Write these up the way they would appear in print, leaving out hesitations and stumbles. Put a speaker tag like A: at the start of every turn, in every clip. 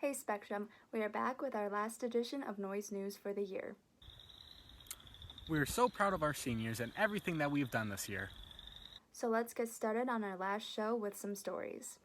A: Hey Spectrum, we are back with our last edition of Noise News for the year.
B: We are so proud of our seniors and everything that we've done this year.
A: So let's get started on our last show with some stories.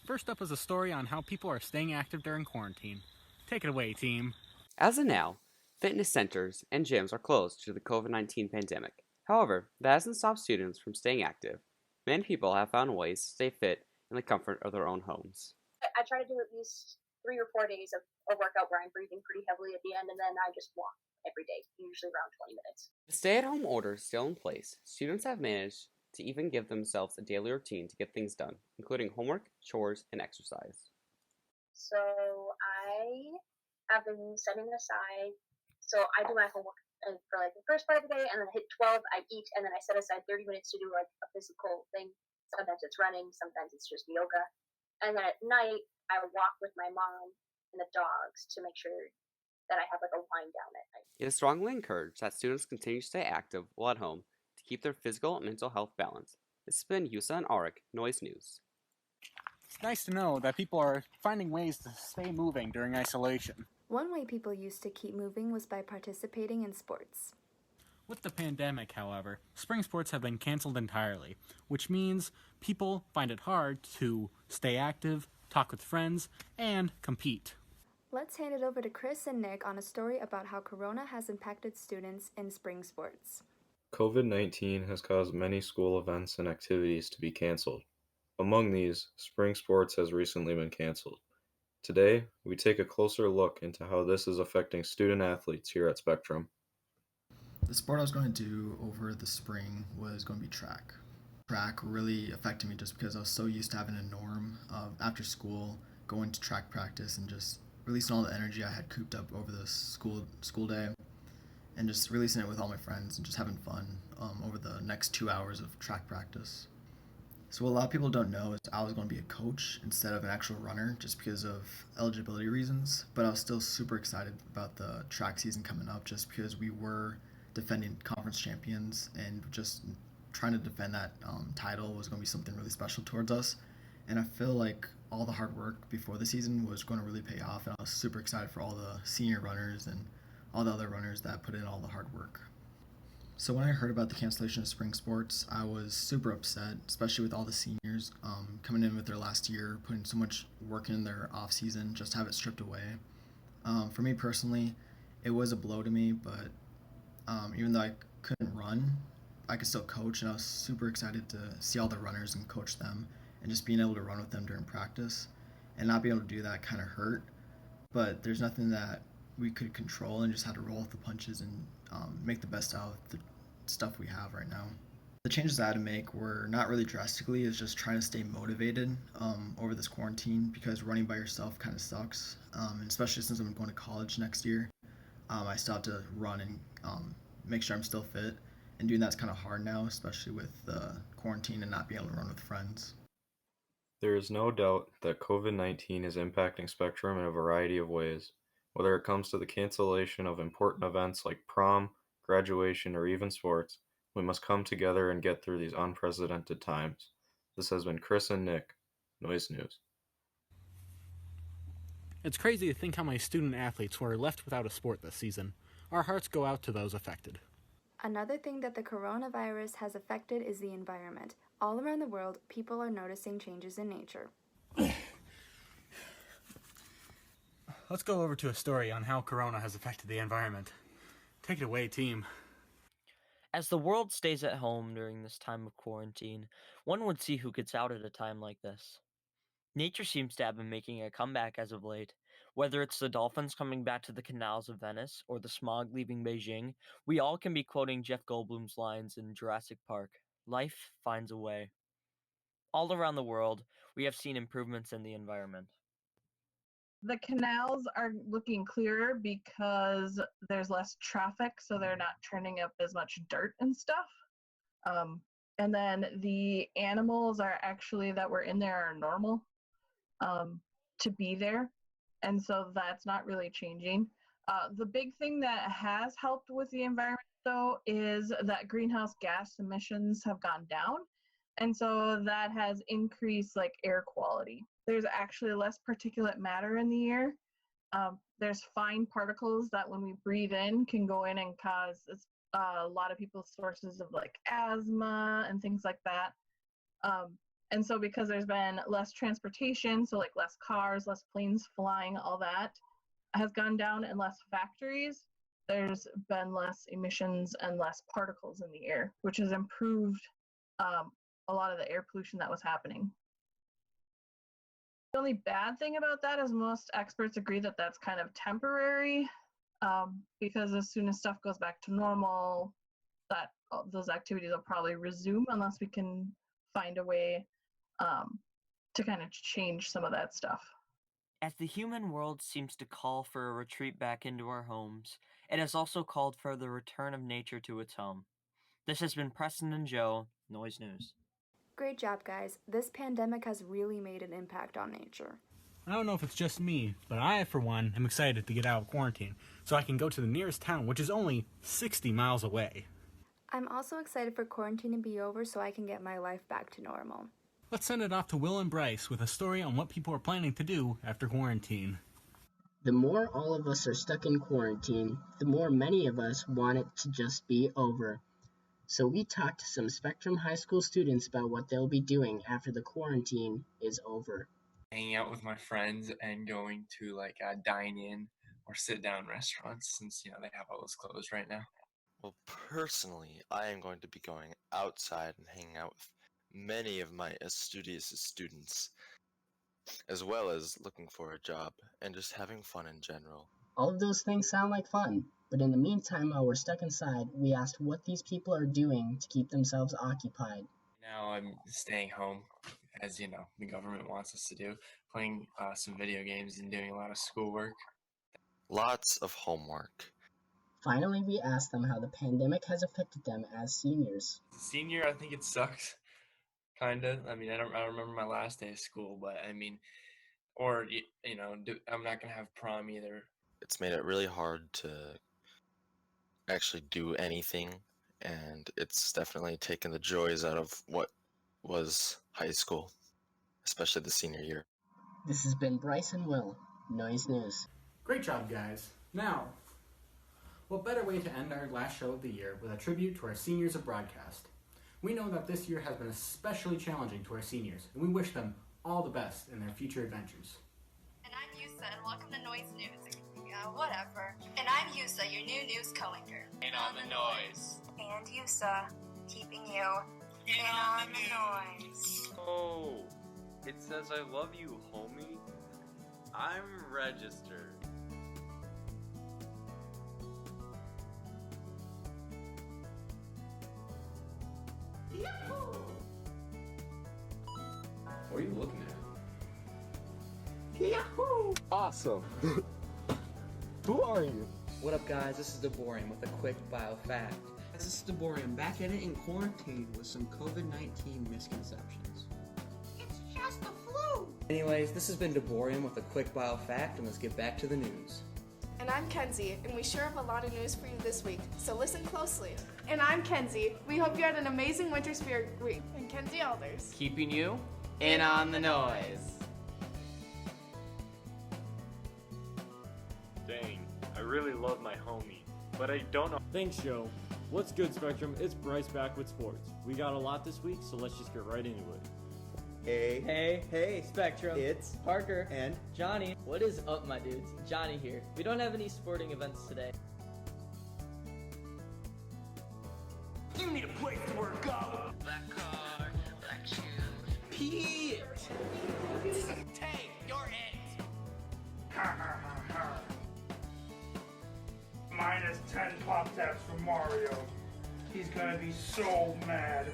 B: First up is a story on how people are staying active during quarantine. Take it away, team.
C: As of now, fitness centers and gyms are closed due to the COVID-19 pandemic. However, that hasn't stopped students from staying active. Many people have found ways to stay fit in the comfort of their own homes.
D: I try to do at least 3 or 4 days of a workout where I'm breathing pretty heavily at the end, and then I just walk every day, usually around 20 minutes.
C: With stay-at-home orders still in place, students have managed to even give themselves a daily routine to get things done, including homework, chores, and exercise.
D: So I have been setting aside, so I do my homework for like the first part of the day, and then hit 12, I eat, and then I set aside 30 minutes to do like a physical thing. Sometimes it's running, sometimes it's just yoga. And then at night, I walk with my mom and the dogs to make sure that I have like a wind down at night.
C: It is strongly encouraged that students continue to stay active while at home to keep their physical and mental health balanced. This has been Yusa and Arik, Noise News.
B: It's nice to know that people are finding ways to stay moving during isolation.
A: One way people used to keep moving was by participating in sports.
B: With the pandemic, however, spring sports have been canceled entirely, which means people find it hard to stay active, talk with friends, and compete.
A: Let's hand it over to Chris and Nick on a story about how Corona has impacted students in spring sports.
E: COVID-19 has caused many school events and activities to be canceled. Among these, spring sports has recently been canceled. Today, we take a closer look into how this is affecting student athletes here at Spectrum.
F: The sport I was going to do over the spring was going to be track. Track really affected me just because I was so used to having a norm of after school going to track practice and just releasing all the energy I had cooped up over the school day and just releasing it with all my friends and just having fun over the next 2 hours of track practice. So what a lot of people don't know is I was going to be a coach instead of an actual runner just because of eligibility reasons, but I was still super excited about the track season coming up just because we were defending conference champions and just trying to defend that title was going to be something really special towards us. And I feel like all the hard work before the season was going to really pay off, and I was super excited for all the senior runners and all the other runners that put in all the hard work. So when I heard about the cancellation of spring sports, I was super upset, especially with all the seniors coming in with their last year, putting so much work in their off season, just to have it stripped away. For me personally, it was a blow to me, but even though I couldn't run, I could still coach, and I was super excited to see all the runners and coach them, and just being able to run with them during practice, and not being able to do that kind of hurt. But there's nothing that we could control, and just had to roll with the punches and make the best out of the stuff we have right now. The changes I had to make were not really drastically, it's just trying to stay motivated over this quarantine because running by yourself kind of sucks, and especially since I'm going to college next year. I still have to run and make sure I'm still fit, and doing that's kind of hard now, especially with quarantine and not being able to run with friends.
E: There is no doubt that COVID-19 is impacting Spectrum in a variety of ways, whether it comes to the cancellation of important events like prom, graduation, or even sports. We must come together and get through these unprecedented times. This has been Chris and Nick, Noise News.
B: It's crazy to think how many student athletes were left without a sport this season. Our hearts go out to those affected.
A: Another thing that the coronavirus has affected is the environment. All around the world, people are noticing changes in nature.
B: Let's go over to a story on how Corona has affected the environment. Take it away, team.
G: As the world stays at home during this time of quarantine, one would see who gets out at a time like this. Nature seems to have been making a comeback as of late. Whether it's the dolphins coming back to the canals of Venice or the smog leaving Beijing, we all can be quoting Jeff Goldblum's lines in Jurassic Park. Life finds a way. All around the world, we have seen improvements in the environment.
H: The canals are looking clearer because there's less traffic, so they're not turning up as much dirt and stuff. And then the animals are actually that were in there are normal to be there, and so that's not really changing. The big thing that has helped with the environment, though, is that greenhouse gas emissions have gone down, And so that has increased like air quality. There's actually less particulate matter in the air. There's fine particles that when we breathe in can go in and cause a lot of people's sources of like asthma and things like that. And so because there's been less transportation, so like less cars, less planes flying, all that has gone down, and less factories, there's been less emissions and less particles in the air, which has improved a lot of the air pollution that was happening. The only bad thing about that is most experts agree that that's kind of temporary, because as soon as stuff goes back to normal, that those activities will probably resume unless we can find a way to kind of change some of that stuff.
G: As the human world seems to call for a retreat back into our homes, it has also called for the return of nature to its home. This has been Preston and Joe, Noise News.
A: Great job, guys. This pandemic has really made an impact on nature.
B: I don't know if it's just me, but I, for one, am excited to get out of quarantine so I can go to the nearest town, which is only 60 miles away.
A: I'm also excited for quarantine to be over so I can get my life back to normal.
B: Let's send it off to Will and Bryce with a story on what people are planning to do after quarantine.
I: The more all of us are stuck in quarantine, the more many of us want it to just be over. So we talked to some Spectrum High School students about what they'll be doing after the quarantine is over.
J: Hanging out with my friends and going to dine-in or sit-down restaurants since, they have all those closed right now.
K: Well, personally, I am going to be going outside and hanging out with many of my studious students, as well as looking for a job and just having fun in general.
I: All of those things sound like fun, but in the meantime, while we're stuck inside, we asked what these people are doing to keep themselves occupied.
J: Now I'm staying home, as the government wants us to do, playing some video games and doing a lot of schoolwork.
K: Lots of homework.
I: Finally, we asked them how the pandemic has affected them as seniors.
J: Senior, I think it sucks. Kinda. I don't remember my last day of school, but I'm not gonna have prom either.
K: It's made it really hard to actually do anything, and it's definitely taken the joys out of what was high school, especially the senior year.
I: This has been Bryce and Will, Noise News.
B: Great job, guys. Now, what better way to end our last show of the year with a tribute to our seniors of broadcast? We know that this year has been especially challenging to our seniors, and we wish them all the best in their future adventures.
L: And I'm Yusa, and welcome to Noise News. Whatever. And I'm Yusa, your new news co-anchor.
J: And on the noise.
L: And Yusa, keeping you in on the noise.
M: Oh, it says I love you, homie. I'm registered.
J: What are you looking at?
N: Yahoo! Awesome. Who are you?
O: What up, guys? This is Deborian with a quick bio fact.
P: This is Deborian back at it in quarantine with some COVID-19 misconceptions.
L: It's just the flu!
O: Anyways, this has been Deborian with a quick bio fact, and let's get back to the news.
Q: And I'm Kenzie, and we sure have a lot of news for you this week, so listen closely. And I'm Kenzie. We hope you had an amazing Winter Spirit week. And Kenzie Alders.
R: Keeping you in on the noise.
S: Dang, I really love my homie, but I don't know.
T: Thanks, Joe. What's good, Spectrum? It's Bryce back with sports. We got a lot this week, so let's just get right into it.
U: Hey, Spectrum. It's Parker and Johnny. What is up, my dudes? Johnny here. We don't have any sporting events today.
V: You need a place to work out. Black car, black shoes. Pete! Hey, you're it!
W: Ha ha ha ha. Minus 10 pop tabs for Mario. He's gonna be so mad.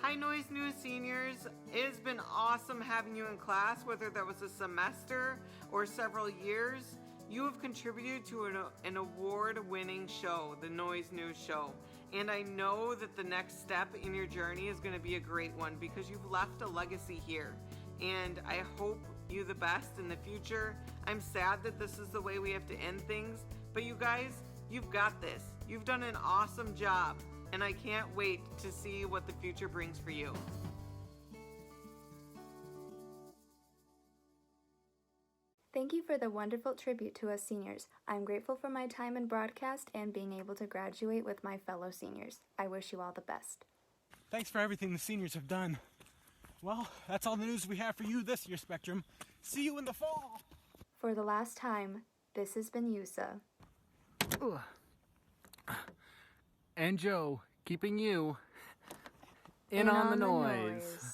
X: Hi Noise News seniors, it has been awesome having you in class, whether that was a semester or several years. You have contributed to an award-winning show, the Noise News Show. And I know that the next step in your journey is going to be a great one because you've left a legacy here. And I hope you the best in the future. I'm sad that this is the way we have to end things, but you guys, You've got this. You've done an awesome job, and I can't wait to see what the future brings for you.
A: Thank you for the wonderful tribute to us seniors. I'm grateful for my time in broadcast and being able to graduate with my fellow seniors. I wish you all the best.
B: Thanks for everything the seniors have done. Well, that's all the news we have for you this year, Spectrum. See you in the fall!
A: For the last time, this has been Yusa.
B: And Joe, keeping you in on the noise.